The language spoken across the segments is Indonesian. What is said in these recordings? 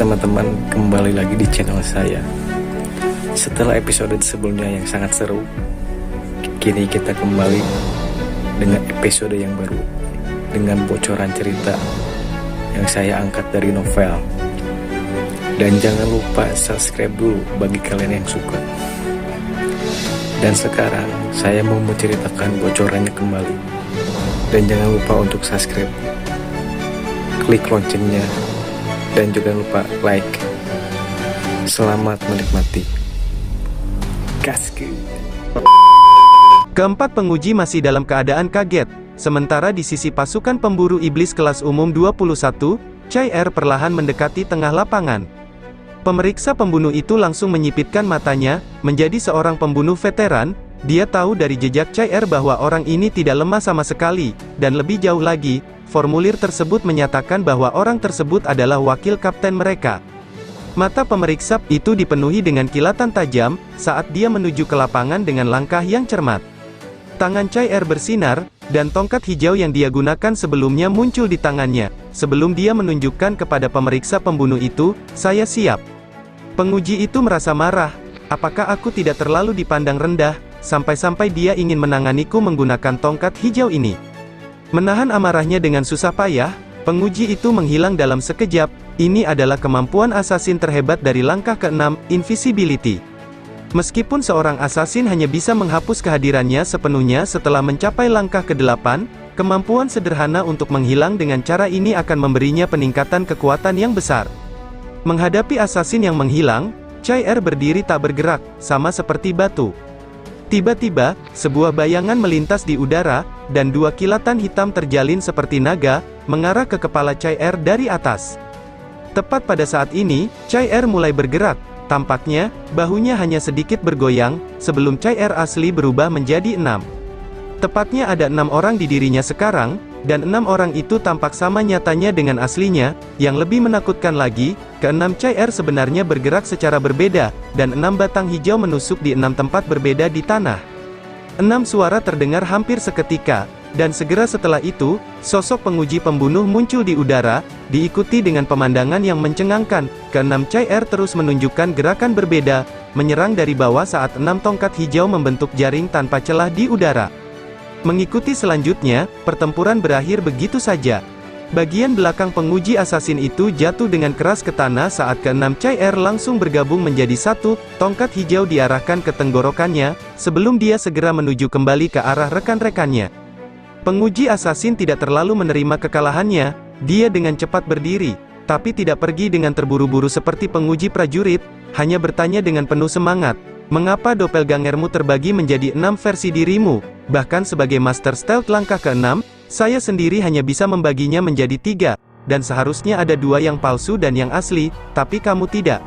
teman-teman, kembali lagi di channel saya. Setelah episode sebelumnya yang sangat seru, kini kita kembali dengan episode yang baru, dengan bocoran cerita yang saya angkat dari novel. Dan jangan lupa subscribe dulu bagi kalian yang suka. Dan sekarang saya mau menceritakan bocorannya kembali. Dan jangan lupa untuk subscribe, klik loncengnya, dan juga lupa like. Selamat menikmati. Gasku. Keempat penguji masih dalam keadaan kaget, sementara di sisi pasukan pemburu iblis kelas umum 21, Chai-Er perlahan mendekati tengah lapangan. Pemeriksa pembunuh itu langsung menyipitkan matanya, menjadi seorang pembunuh veteran. Dia tahu dari jejak Chai-Er bahwa orang ini tidak lemah sama sekali, dan lebih jauh lagi, formulir tersebut menyatakan bahwa orang tersebut adalah wakil kapten mereka. Mata pemeriksa itu dipenuhi dengan kilatan tajam, saat dia menuju ke lapangan dengan langkah yang cermat. Tangan Chai-Er bersinar, dan tongkat hijau yang dia gunakan sebelumnya muncul di tangannya. Sebelum dia menunjukkan kepada pemeriksa pembunuh itu, "Saya siap." Penguji itu merasa marah. Apakah aku tidak terlalu dipandang rendah, sampai-sampai dia ingin menanganiku menggunakan tongkat hijau ini? Menahan amarahnya dengan susah payah, penguji itu menghilang dalam sekejap. Ini adalah kemampuan asasin terhebat dari langkah ke-6, Invisibility. Meskipun seorang asasin hanya bisa menghapus kehadirannya sepenuhnya setelah mencapai langkah ke-8, kemampuan sederhana untuk menghilang dengan cara ini akan memberinya peningkatan kekuatan yang besar. Menghadapi asasin yang menghilang, Chai-Er berdiri tak bergerak, sama seperti batu. Tiba-tiba, sebuah bayangan melintas di udara, dan dua kilatan hitam terjalin seperti naga, mengarah ke kepala Chai-Er dari atas. Tepat pada saat ini, Chai-Er mulai bergerak. Tampaknya, bahunya hanya sedikit bergoyang, sebelum Chai-Er asli berubah menjadi 6. Tepatnya ada 6 orang di dirinya sekarang, dan 6 orang itu tampak sama nyatanya dengan aslinya. Yang lebih menakutkan lagi, ke-6 Chai-Er sebenarnya bergerak secara berbeda, dan 6 batang hijau menusuk di 6 tempat berbeda di tanah. 6 suara terdengar hampir seketika, dan segera setelah itu, sosok penguji pembunuh muncul di udara, diikuti dengan pemandangan yang mencengangkan. Ke-6 Chai-Er terus menunjukkan gerakan berbeda, menyerang dari bawah saat 6 tongkat hijau membentuk jaring tanpa celah di udara. Mengikuti selanjutnya, pertempuran berakhir begitu saja. Bagian belakang penguji asasin itu jatuh dengan keras ke tanah saat ke-6 Chai-Er langsung bergabung menjadi satu. Tongkat hijau diarahkan ke tenggorokannya, sebelum dia segera menuju kembali ke arah rekan-rekannya. Penguji asasin tidak terlalu menerima kekalahannya. Dia dengan cepat berdiri, tapi tidak pergi dengan terburu-buru seperti penguji prajurit, hanya bertanya dengan penuh semangat, "Mengapa doppelgangermu terbagi menjadi 6 versi dirimu? Bahkan sebagai master stealth langkah ke-6, saya sendiri hanya bisa membaginya menjadi 3, dan seharusnya ada 2 yang palsu dan yang asli, tapi kamu tidak."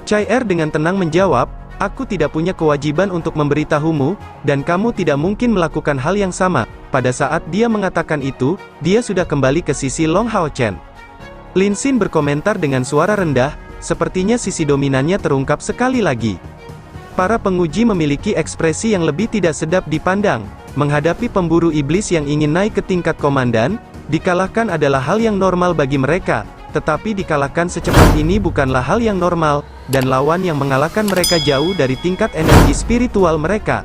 Chai-Er dengan tenang menjawab, "Aku tidak punya kewajiban untuk memberitahumu, dan kamu tidak mungkin melakukan hal yang sama." Pada saat dia mengatakan itu, dia sudah kembali ke sisi Long Hao Chen. Lin Xin berkomentar dengan suara rendah, sepertinya sisi dominannya terungkap sekali lagi. Para penguji memiliki ekspresi yang lebih tidak sedap dipandang. Menghadapi pemburu iblis yang ingin naik ke tingkat komandan, dikalahkan adalah hal yang normal bagi mereka, tetapi dikalahkan secepat ini bukanlah hal yang normal, dan lawan yang mengalahkan mereka jauh dari tingkat energi spiritual mereka.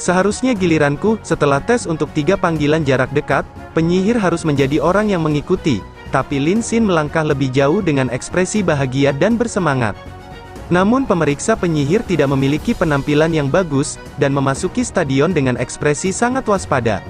Seharusnya giliranku. Setelah tes untuk 3 panggilan jarak dekat, penyihir harus menjadi orang yang mengikuti, tapi Lin Xin melangkah lebih jauh dengan ekspresi bahagia dan bersemangat. Namun pemeriksa penyihir tidak memiliki penampilan yang bagus, dan memasuki stadion dengan ekspresi sangat waspada.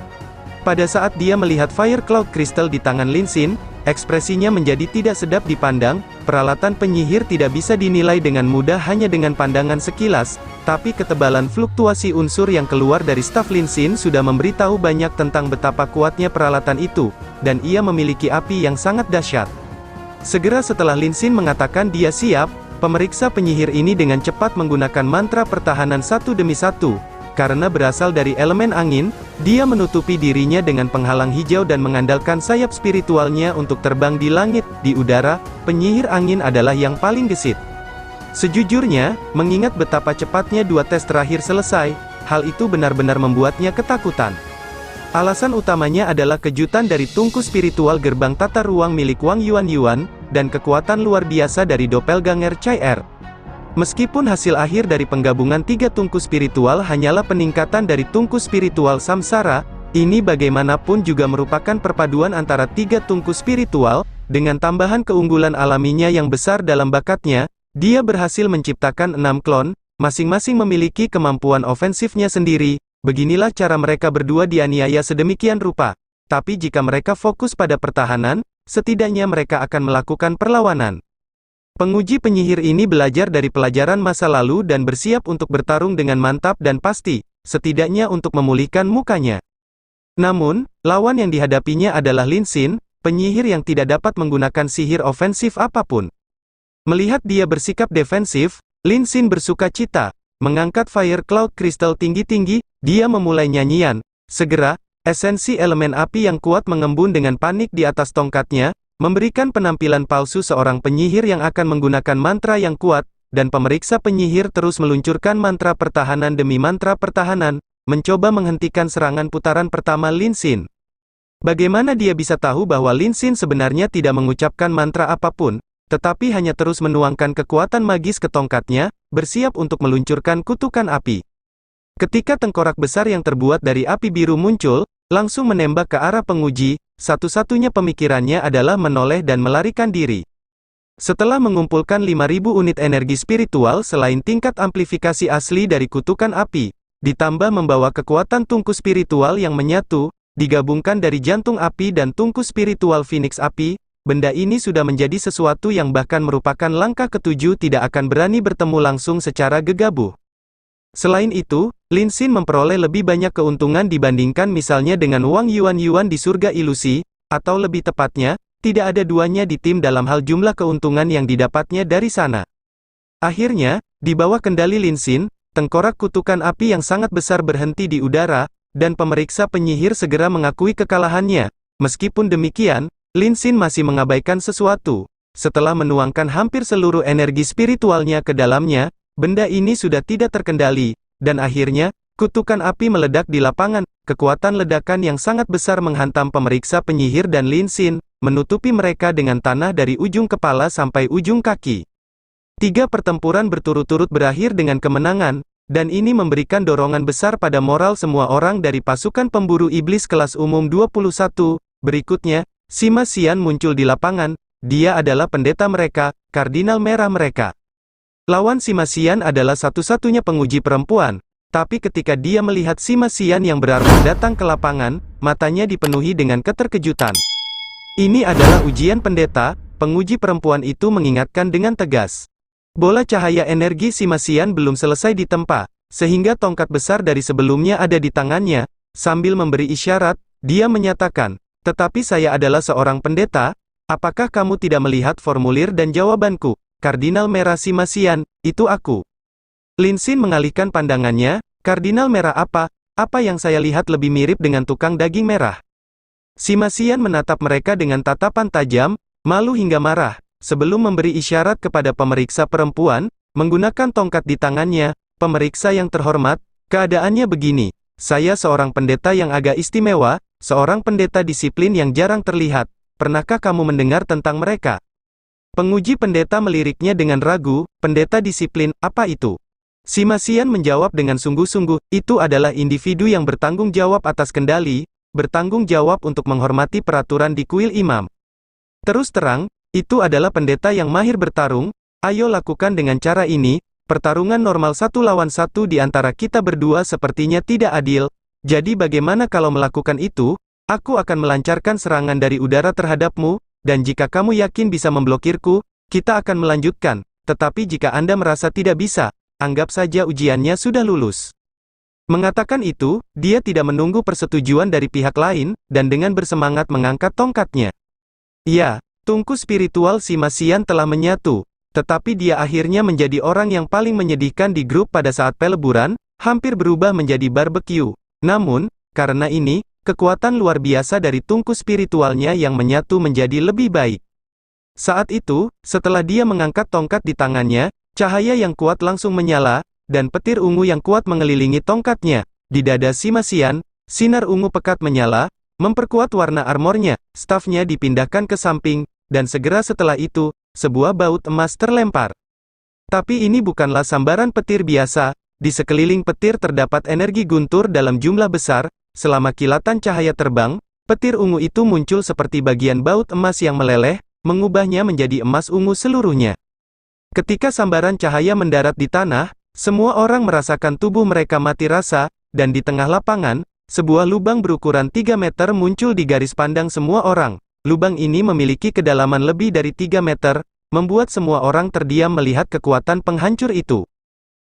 Pada saat dia melihat Fire Cloud Crystal di tangan Lin Xin, ekspresinya menjadi tidak sedap dipandang. Peralatan penyihir tidak bisa dinilai dengan mudah hanya dengan pandangan sekilas, tapi ketebalan fluktuasi unsur yang keluar dari staf Lin Xin sudah memberitahu banyak tentang betapa kuatnya peralatan itu, dan ia memiliki api yang sangat dahsyat. Segera setelah Lin Xin mengatakan dia siap, pemeriksa penyihir ini dengan cepat menggunakan mantra pertahanan satu demi satu. Karena berasal dari elemen angin, dia menutupi dirinya dengan penghalang hijau dan mengandalkan sayap spiritualnya untuk terbang di langit. Di udara, penyihir angin adalah yang paling gesit. Sejujurnya, mengingat betapa cepatnya 2 tes terakhir selesai, hal itu benar-benar membuatnya ketakutan. Alasan utamanya adalah kejutan dari tungku spiritual gerbang tata ruang milik Wang Yuan. dan kekuatan luar biasa dari doppelganger Chai-Er. Meskipun hasil akhir dari penggabungan tiga tungku spiritual hanyalah peningkatan dari tungku spiritual samsara, ini bagaimanapun juga merupakan perpaduan antara tiga tungku spiritual, dengan tambahan keunggulan alaminya yang besar dalam bakatnya, dia berhasil menciptakan 6 klon, masing-masing memiliki kemampuan ofensifnya sendiri. Beginilah cara mereka berdua dianiaya sedemikian rupa. Tapi jika mereka fokus pada pertahanan, setidaknya mereka akan melakukan perlawanan. Penguji penyihir ini belajar dari pelajaran masa lalu dan bersiap untuk bertarung dengan mantap dan pasti, setidaknya untuk memulihkan mukanya. Namun, lawan yang dihadapinya adalah Lin Xin, penyihir yang tidak dapat menggunakan sihir ofensif apapun. Melihat dia bersikap defensif, Lin Xin bersuka cita, mengangkat Fire Cloud Crystal tinggi-tinggi, dia memulai nyanyian. Segera, esensi elemen api yang kuat mengembun dengan panik di atas tongkatnya, memberikan penampilan palsu seorang penyihir yang akan menggunakan mantra yang kuat, dan pemeriksa penyihir terus meluncurkan mantra pertahanan demi mantra pertahanan, mencoba menghentikan serangan putaran pertama Lin Xin. Bagaimana dia bisa tahu bahwa Lin Xin sebenarnya tidak mengucapkan mantra apapun, tetapi hanya terus menuangkan kekuatan magis ke tongkatnya, bersiap untuk meluncurkan kutukan api. Ketika tengkorak besar yang terbuat dari api biru muncul, langsung menembak ke arah penguji, satu-satunya pemikirannya adalah menoleh dan melarikan diri. Setelah mengumpulkan 5.000 unit energi spiritual selain tingkat amplifikasi asli dari kutukan api, ditambah membawa kekuatan tungku spiritual yang menyatu, digabungkan dari jantung api dan tungku spiritual Phoenix api, benda ini sudah menjadi sesuatu yang bahkan merupakan langkah ketujuh tidak akan berani bertemu langsung secara gegabah. Selain itu, Lin Xin memperoleh lebih banyak keuntungan dibandingkan misalnya dengan Wang Yuan di surga ilusi, atau lebih tepatnya, tidak ada duanya di tim dalam hal jumlah keuntungan yang didapatnya dari sana. Akhirnya, di bawah kendali Lin Xin, tengkorak kutukan api yang sangat besar berhenti di udara, dan pemeriksa penyihir segera mengakui kekalahannya. Meskipun demikian, Lin Xin masih mengabaikan sesuatu. Setelah menuangkan hampir seluruh energi spiritualnya ke dalamnya, benda ini sudah tidak terkendali, dan akhirnya, kutukan api meledak di lapangan. Kekuatan ledakan yang sangat besar menghantam pemeriksa penyihir dan Lin Xin, menutupi mereka dengan tanah dari ujung kepala sampai ujung kaki. 3 pertempuran berturut-turut berakhir dengan kemenangan, dan ini memberikan dorongan besar pada moral semua orang dari pasukan pemburu iblis kelas umum 21. Berikutnya, Sima Xian muncul di lapangan, dia adalah pendeta mereka, kardinal merah mereka. Lawan Sima Xian adalah satu-satunya penguji perempuan, tapi ketika dia melihat Sima Xian yang berarti datang ke lapangan, matanya dipenuhi dengan keterkejutan. Ini adalah ujian pendeta, penguji perempuan itu mengingatkan dengan tegas. Bola cahaya energi Sima Xian belum selesai ditempa, sehingga tongkat besar dari sebelumnya ada di tangannya. Sambil memberi isyarat, dia menyatakan, "Tetapi saya adalah seorang pendeta, apakah kamu tidak melihat formulir dan jawabanku?" Kardinal merah Sima Xian, itu aku. Lin Xin mengalihkan pandangannya, "Kardinal merah apa? Apa yang saya lihat lebih mirip dengan tukang daging merah?" Sima Xian menatap mereka dengan tatapan tajam, malu hingga marah. Sebelum memberi isyarat kepada pemeriksa perempuan, menggunakan tongkat di tangannya, "Pemeriksa yang terhormat, keadaannya begini. Saya seorang pendeta yang agak istimewa, seorang pendeta disiplin yang jarang terlihat. Pernahkah kamu mendengar tentang mereka?" Penguji pendeta meliriknya dengan ragu, "Pendeta disiplin, apa itu?" Sima Xian menjawab dengan sungguh-sungguh, "Itu adalah individu yang bertanggung jawab atas kendali, bertanggung jawab untuk menghormati peraturan di kuil imam. Terus terang, itu adalah pendeta yang mahir bertarung. Ayo lakukan dengan cara ini. Pertarungan normal 1 lawan 1 di antara kita berdua sepertinya tidak adil. Jadi bagaimana kalau melakukan itu? Aku akan melancarkan serangan dari udara terhadapmu, dan jika kamu yakin bisa memblokirku, kita akan melanjutkan. Tetapi jika Anda merasa tidak bisa, anggap saja ujiannya sudah lulus." Mengatakan itu, dia tidak menunggu persetujuan dari pihak lain, dan dengan bersemangat mengangkat tongkatnya. Ya, tungku spiritual Sima Xian telah menyatu, tetapi dia akhirnya menjadi orang yang paling menyedihkan di grup pada saat peleburan, hampir berubah menjadi barbecue. Namun, karena ini, kekuatan luar biasa dari tungku spiritualnya yang menyatu menjadi lebih baik. Saat itu, setelah dia mengangkat tongkat di tangannya, cahaya yang kuat langsung menyala, dan petir ungu yang kuat mengelilingi tongkatnya. Di dada Sima Xian, sinar ungu pekat menyala, memperkuat warna armornya. Stafnya dipindahkan ke samping, dan segera setelah itu, sebuah baut emas terlempar. Tapi ini bukanlah sambaran petir biasa, di sekeliling petir terdapat energi guntur dalam jumlah besar, selama kilatan cahaya terbang, petir ungu itu muncul seperti bagian baut emas yang meleleh, mengubahnya menjadi emas ungu seluruhnya. Ketika sambaran cahaya mendarat di tanah, semua orang merasakan tubuh mereka mati rasa, dan di tengah lapangan, sebuah lubang berukuran 3 meter muncul di garis pandang semua orang. Lubang ini memiliki kedalaman lebih dari 3 meter, membuat semua orang terdiam melihat kekuatan penghancur itu.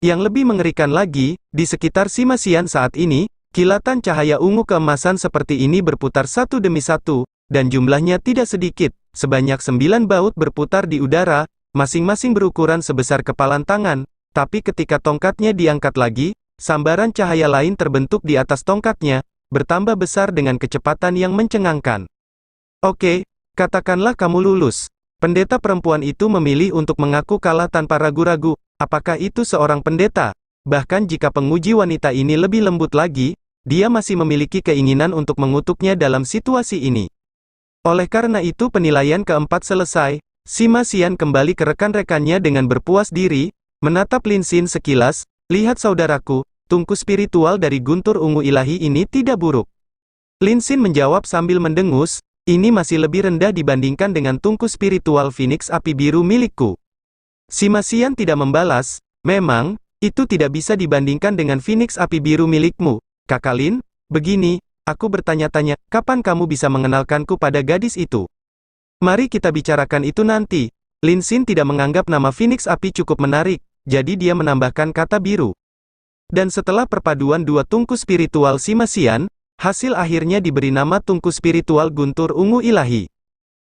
Yang lebih mengerikan lagi, di sekitar Simasian saat ini, kilatan cahaya ungu keemasan seperti ini berputar satu demi satu, dan jumlahnya tidak sedikit, sebanyak 9 baut berputar di udara, masing-masing berukuran sebesar kepalan tangan, tapi ketika tongkatnya diangkat lagi, sambaran cahaya lain terbentuk di atas tongkatnya, bertambah besar dengan kecepatan yang mencengangkan. Oke, katakanlah kamu lulus. Pendeta perempuan itu memilih untuk mengaku kalah tanpa ragu-ragu. Apakah itu seorang pendeta? Bahkan jika penguji wanita ini lebih lembut lagi, dia masih memiliki keinginan untuk mengutuknya dalam situasi ini. Oleh karena itu penilaian keempat selesai, Simasian kembali ke rekan-rekannya dengan berpuas diri, menatap Lin Xin sekilas, lihat saudaraku, tungku spiritual dari guntur ungu ilahi ini tidak buruk. Lin Xin menjawab sambil mendengus, ini masih lebih rendah dibandingkan dengan tungku spiritual Phoenix api biru milikku. Simasian tidak membalas, memang, itu tidak bisa dibandingkan dengan Phoenix api biru milikmu, Kakak Lin. Begini, aku bertanya-tanya, kapan kamu bisa mengenalkanku pada gadis itu? Mari kita bicarakan itu nanti. Lin Xin tidak menganggap nama Phoenix api cukup menarik, jadi dia menambahkan kata biru. Dan setelah perpaduan dua tungku spiritual Simasian, hasil akhirnya diberi nama tungku spiritual guntur ungu ilahi.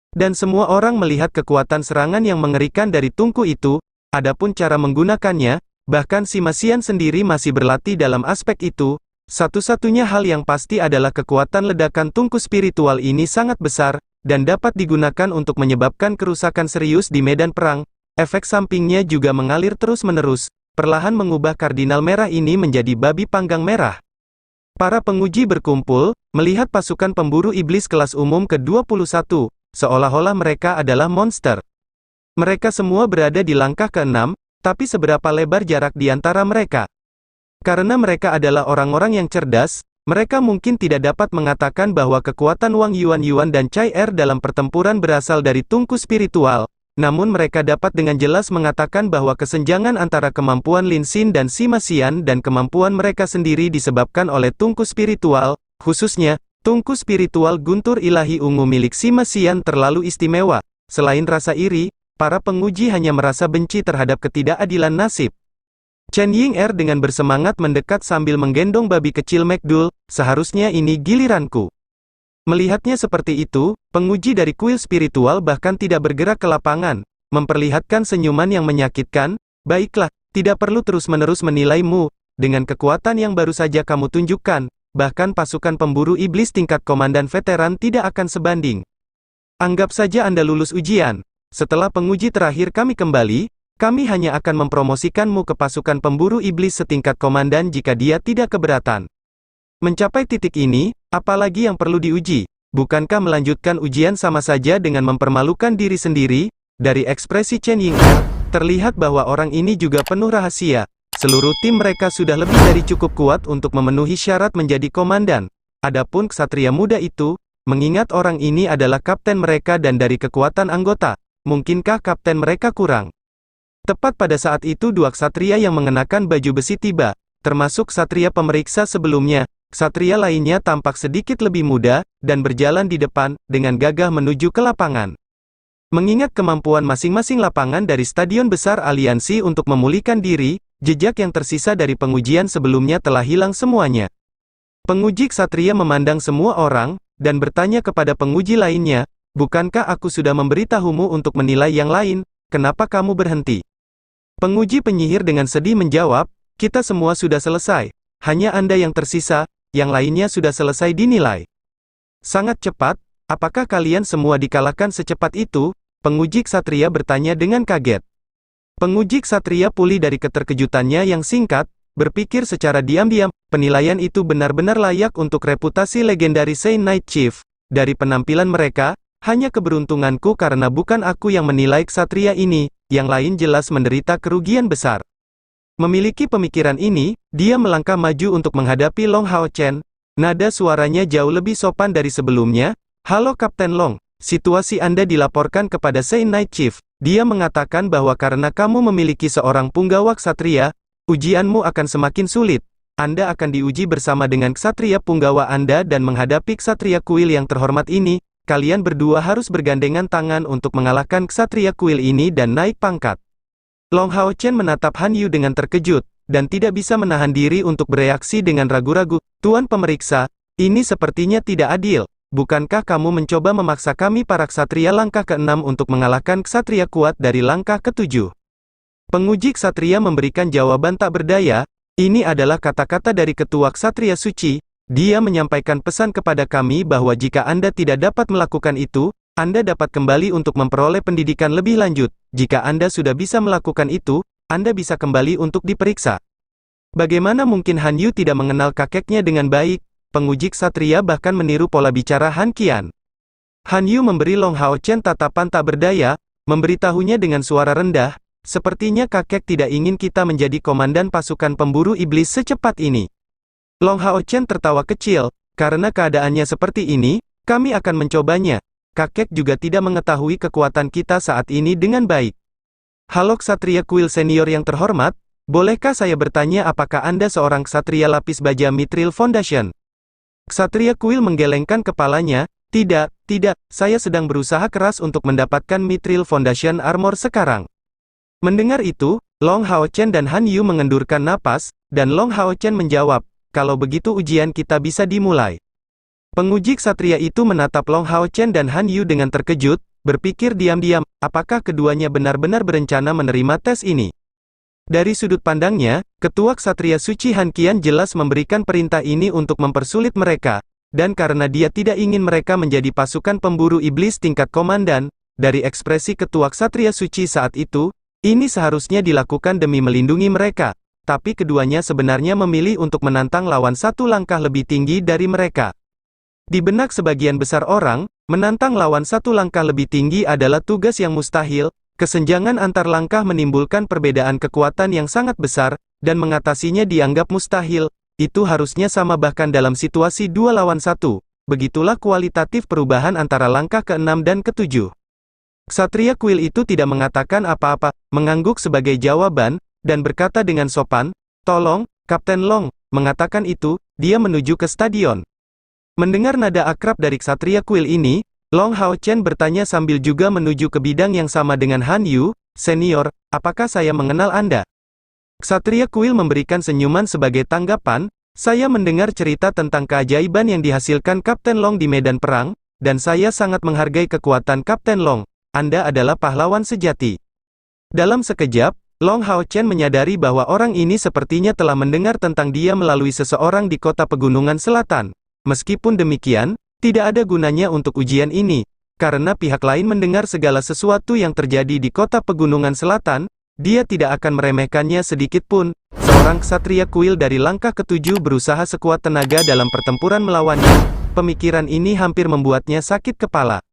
Dan semua orang melihat kekuatan serangan yang mengerikan dari tungku itu, adapun cara menggunakannya, bahkan Simasian sendiri masih berlatih dalam aspek itu. Satu-satunya hal yang pasti adalah kekuatan ledakan tungku spiritual ini sangat besar, dan dapat digunakan untuk menyebabkan kerusakan serius di medan perang. Efek sampingnya juga mengalir terus-menerus, perlahan mengubah kardinal merah ini menjadi babi panggang merah. Para penguji berkumpul, melihat pasukan pemburu iblis kelas umum ke-21, seolah-olah mereka adalah monster. Mereka semua berada di langkah ke-6, tapi seberapa lebar jarak di antara mereka? Karena mereka adalah orang-orang yang cerdas, mereka mungkin tidak dapat mengatakan bahwa kekuatan Wang Yuan dan Cai Er dalam pertempuran berasal dari tungku spiritual, namun mereka dapat dengan jelas mengatakan bahwa kesenjangan antara kemampuan Lin Xin dan Simasian dan kemampuan mereka sendiri disebabkan oleh tungku spiritual, khususnya, tungku spiritual guntur ilahi ungu milik Simasian terlalu istimewa. Selain rasa iri, para penguji hanya merasa benci terhadap ketidakadilan nasib. Chen Ying-er dengan bersemangat mendekat sambil menggendong babi kecil McDool, seharusnya ini giliranku. Melihatnya seperti itu, penguji dari kuil spiritual bahkan tidak bergerak ke lapangan, memperlihatkan senyuman yang menyakitkan. Baiklah, tidak perlu terus-menerus menilaimu, dengan kekuatan yang baru saja kamu tunjukkan, bahkan pasukan pemburu iblis tingkat komandan veteran tidak akan sebanding. Anggap saja Anda lulus ujian. Setelah penguji terakhir kami kembali, kami hanya akan mempromosikanmu ke pasukan pemburu iblis setingkat komandan jika dia tidak keberatan. Mencapai titik ini, apalagi yang perlu diuji? Bukankah melanjutkan ujian sama saja dengan mempermalukan diri sendiri? Dari ekspresi Chen Ying-er, terlihat bahwa orang ini juga penuh rahasia. Seluruh tim mereka sudah lebih dari cukup kuat untuk memenuhi syarat menjadi komandan. Adapun ksatria muda itu, mengingat orang ini adalah kapten mereka dan dari kekuatan anggota, mungkinkah kapten mereka kurang? Tepat pada saat itu dua ksatria yang mengenakan baju besi tiba, termasuk ksatria pemeriksa sebelumnya. Ksatria lainnya tampak sedikit lebih muda, dan berjalan di depan, dengan gagah menuju ke lapangan. Mengingat kemampuan masing-masing lapangan dari Stadion Besar Aliansi untuk memulihkan diri, jejak yang tersisa dari pengujian sebelumnya telah hilang semuanya. Penguji ksatria memandang semua orang, dan bertanya kepada penguji lainnya, bukankah aku sudah memberitahumu untuk menilai yang lain, kenapa kamu berhenti? Penguji penyihir dengan sedih menjawab, kita semua sudah selesai, hanya Anda yang tersisa, yang lainnya sudah selesai dinilai. Sangat cepat, apakah kalian semua dikalahkan secepat itu? Penguji ksatria bertanya dengan kaget. Penguji ksatria pulih dari keterkejutannya yang singkat, berpikir secara diam-diam, penilaian itu benar-benar layak untuk reputasi legendaris Saint Night Chief. Dari penampilan mereka, Hanya keberuntunganku karena bukan aku yang menilai ksatria ini, yang lain jelas menderita kerugian besar. Memiliki pemikiran ini, dia melangkah maju untuk menghadapi Long Hao Chen. Nada suaranya jauh lebih sopan dari sebelumnya. Halo Kapten Long, situasi Anda dilaporkan kepada Sei Night Chief. Dia mengatakan bahwa karena kamu memiliki seorang punggawa ksatria, ujianmu akan semakin sulit. Anda akan diuji bersama dengan ksatria punggawa Anda dan menghadapi ksatria kuil yang terhormat ini. Kalian berdua harus bergandengan tangan untuk mengalahkan ksatria kuil ini dan naik pangkat. Long Hao Chen menatap Han Yu dengan terkejut, dan tidak bisa menahan diri untuk bereaksi dengan ragu-ragu. Tuan pemeriksa, ini sepertinya tidak adil. Bukankah kamu mencoba memaksa kami para ksatria langkah ke-6 untuk mengalahkan ksatria kuat dari langkah ke-7? Penguji ksatria memberikan jawaban tak berdaya. Ini adalah kata-kata dari ketua ksatria suci. Dia menyampaikan pesan kepada kami bahwa jika Anda tidak dapat melakukan itu, Anda dapat kembali untuk memperoleh pendidikan lebih lanjut. Jika Anda sudah bisa melakukan itu, Anda bisa kembali untuk diperiksa. Bagaimana mungkin Han Yu tidak mengenal kakeknya dengan baik? Penguji ksatria bahkan meniru pola bicara Han Qian. Han Yu memberi Long Hao Chen tatapan tak berdaya, memberitahunya dengan suara rendah, sepertinya kakek tidak ingin kita menjadi komandan pasukan pemburu iblis secepat ini. Long Hao Chen tertawa kecil, karena keadaannya seperti ini, kami akan mencobanya. Kakek juga tidak mengetahui kekuatan kita saat ini dengan baik. Halo ksatria kuil senior yang terhormat, bolehkah saya bertanya apakah Anda seorang ksatria lapis baja Mithril Foundation? Ksatria kuil menggelengkan kepalanya, tidak, saya sedang berusaha keras untuk mendapatkan Mithril Foundation Armor sekarang. Mendengar itu, Long Hao Chen dan Han Yu mengendurkan napas, dan Long Hao Chen menjawab, kalau begitu ujian kita bisa dimulai. Penguji ksatria itu menatap Long Hao Chen dan Han Yu dengan terkejut, berpikir diam-diam, apakah keduanya benar-benar berencana menerima tes ini? Dari sudut pandangnya, ketua ksatria suci Han Qian jelas memberikan perintah ini untuk mempersulit mereka, dan karena dia tidak ingin mereka menjadi pasukan pemburu iblis tingkat komandan, dari ekspresi ketua ksatria suci saat itu, ini seharusnya dilakukan demi melindungi mereka, tapi keduanya sebenarnya memilih untuk menantang lawan satu langkah lebih tinggi dari mereka. Di benak sebagian besar orang, menantang lawan satu langkah lebih tinggi adalah tugas yang mustahil. Kesenjangan antar langkah menimbulkan perbedaan kekuatan yang sangat besar, dan mengatasinya dianggap mustahil. Itu harusnya sama bahkan dalam situasi 2 lawan 1. Begitulah kualitatif perubahan antara langkah ke-6 dan ke-7. Ksatria kuil itu tidak mengatakan apa-apa, mengangguk sebagai jawaban, dan berkata dengan sopan, tolong, Kapten Long, mengatakan itu, dia menuju ke stadion. Mendengar nada akrab dari ksatria kuil ini, Long Hao Chen bertanya sambil juga menuju ke bidang yang sama dengan Han Yu, senior, apakah saya mengenal Anda? Ksatria kuil memberikan senyuman sebagai tanggapan, saya mendengar cerita tentang keajaiban yang dihasilkan Kapten Long di medan perang, dan saya sangat menghargai kekuatan Kapten Long. Anda adalah pahlawan sejati. Dalam sekejap, Long Hao Chen menyadari bahwa orang ini sepertinya telah mendengar tentang dia melalui seseorang di kota pegunungan selatan. Meskipun demikian, tidak ada gunanya untuk ujian ini, karena pihak lain mendengar segala sesuatu yang terjadi di kota pegunungan selatan, dia tidak akan meremehkannya sedikit pun. Seorang ksatria kuil dari langkah ke-7 berusaha sekuat tenaga dalam pertempuran melawannya. Pemikiran ini hampir membuatnya sakit kepala.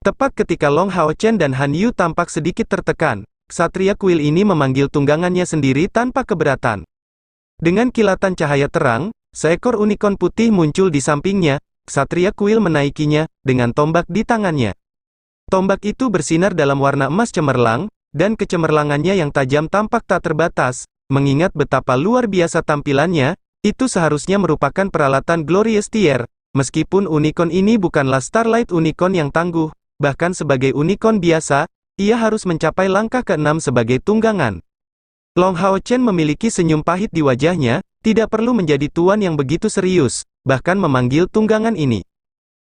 Tepat ketika Long Hao Chen dan Han Yu tampak sedikit tertekan, ksatria kuil ini memanggil tunggangannya sendiri tanpa keberatan. Dengan kilatan cahaya terang, seekor unicorn putih muncul di sampingnya. Ksatria kuil menaikinya, dengan tombak di tangannya. Tombak itu bersinar dalam warna emas cemerlang, dan kecemerlangannya yang tajam tampak tak terbatas. Mengingat betapa luar biasa tampilannya, itu seharusnya merupakan peralatan Glorious Tier. Meskipun unicorn ini bukanlah Starlight Unicorn yang tangguh, bahkan sebagai unicorn biasa, ia harus mencapai langkah ke-6 sebagai tunggangan. Long Hao Chen memiliki senyum pahit di wajahnya, tidak perlu menjadi tuan yang begitu serius, bahkan memanggil tunggangan ini.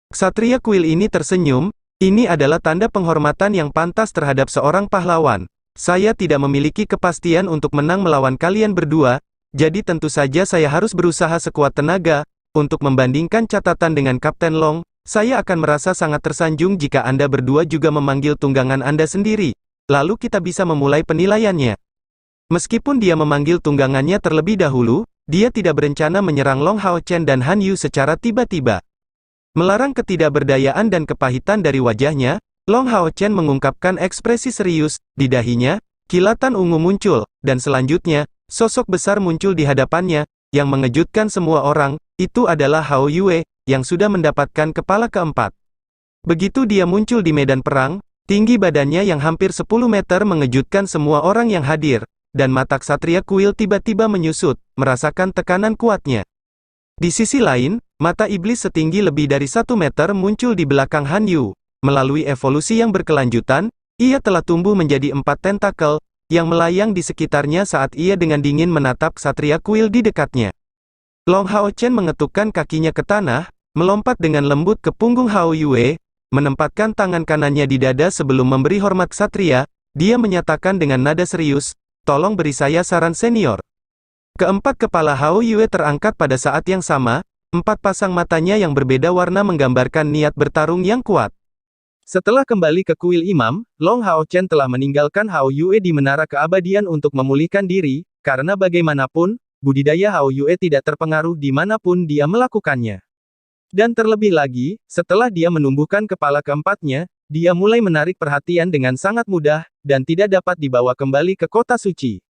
Ksatria kuil ini tersenyum, ini adalah tanda penghormatan yang pantas terhadap seorang pahlawan. Saya tidak memiliki kepastian untuk menang melawan kalian berdua, jadi tentu saja saya harus berusaha sekuat tenaga. Untuk membandingkan catatan dengan Kapten Long, saya akan merasa sangat tersanjung jika Anda berdua juga memanggil tunggangan Anda sendiri. Lalu kita bisa memulai penilaiannya. Meskipun dia memanggil tunggangannya terlebih dahulu, dia tidak berencana menyerang Long Hao Chen dan Han Yu secara tiba-tiba. Melarang ketidakberdayaan dan kepahitan dari wajahnya, Long Hao Chen mengungkapkan ekspresi serius. Di dahinya, kilatan ungu muncul, dan selanjutnya, sosok besar muncul di hadapannya, yang mengejutkan semua orang. Itu adalah Hao Yue, yang sudah mendapatkan kepala keempat. Begitu dia muncul di medan perang, tinggi badannya yang hampir 10 meter mengejutkan semua orang yang hadir, dan mata ksatria kuil tiba-tiba menyusut, merasakan tekanan kuatnya. Di sisi lain, mata iblis setinggi lebih dari 1 meter muncul di belakang Han Yu. Melalui evolusi yang berkelanjutan, ia telah tumbuh menjadi 4 tentakel, yang melayang di sekitarnya saat ia dengan dingin menatap ksatria kuil di dekatnya. Long Hao Chen mengetukkan kakinya ke tanah, melompat dengan lembut ke punggung Hao Yue, menempatkan tangan kanannya di dada sebelum memberi hormat ksatria. Dia menyatakan dengan nada serius, "Tolong beri saya saran senior." Keempat kepala Hao Yue terangkat pada saat yang sama, 4 pasang matanya yang berbeda warna menggambarkan niat bertarung yang kuat. Setelah kembali ke kuil imam, Long Hao Chen telah meninggalkan Hao Yue di Menara Keabadian untuk memulihkan diri, karena bagaimanapun, budidaya Hao Yue tidak terpengaruh dimanapun dia melakukannya. Dan terlebih lagi, setelah dia menumbuhkan kepala keempatnya, dia mulai menarik perhatian dengan sangat mudah, dan tidak dapat dibawa kembali ke kota suci.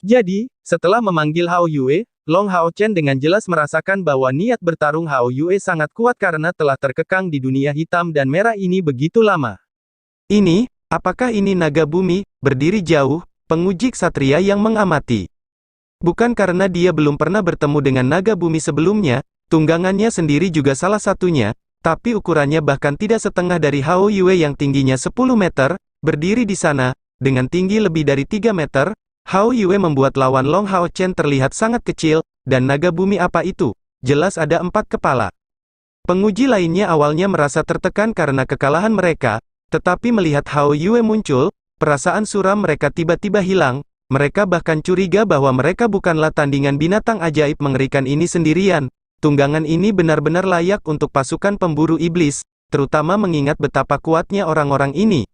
Jadi, setelah memanggil Hao Yue, Long Hao Chen dengan jelas merasakan bahwa niat bertarung Hao Yue sangat kuat karena telah terkekang di dunia hitam dan merah ini begitu lama. "Ini, apakah ini naga bumi?" berdiri jauh, penguji ksatria yang mengamati. Bukan karena dia belum pernah bertemu dengan naga bumi sebelumnya, tunggangannya sendiri juga salah satunya, tapi ukurannya bahkan tidak setengah dari Hao Yue yang tingginya 10 meter, berdiri di sana, dengan tinggi lebih dari 3 meter, Hao Yue membuat lawan Long Hao Chen terlihat sangat kecil, dan naga bumi apa itu? Jelas ada 4 kepala. Penguji lainnya awalnya merasa tertekan karena kekalahan mereka, tetapi melihat Hao Yue muncul, perasaan suram mereka tiba-tiba hilang. Mereka bahkan curiga bahwa mereka bukanlah tandingan binatang ajaib mengerikan ini sendirian. Tunggangan ini benar-benar layak untuk pasukan pemburu iblis, terutama mengingat betapa kuatnya orang-orang ini.